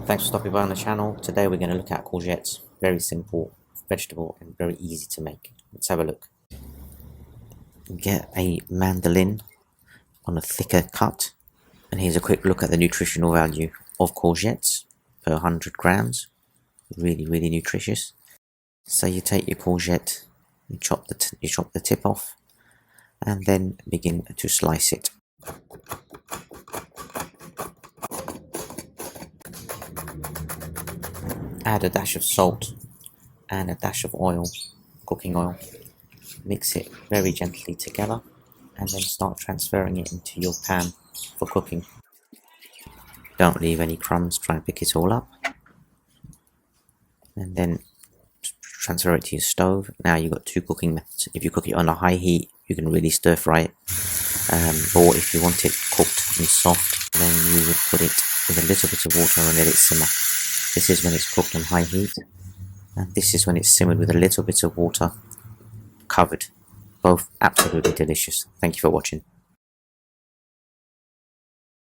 Thanks for stopping by on the channel. Today we're going to look at courgettes. Very simple vegetable and very easy to make. Let's have a look. Get a mandolin on a thicker cut. And here's a quick look at the nutritional value of courgettes per 100 grams. Really nutritious. So you take your courgette, you chop the tip off, and then begin to slice it. Add a dash of salt and a dash of oil, cooking oil. Mix it very gently together and then start transferring it into your pan for cooking. Don't leave any crumbs, try and pick it all up. And then transfer it to your stove. Now you've got two cooking methods. If you cook it on a high heat, you can really stir fry it. Or if you want it cooked and soft, then you would put it with a little bit of water and let it simmer. This is when it's cooked on high heat, and this is when it's simmered with a little bit of water, covered. Both absolutely delicious. Thank you for watching.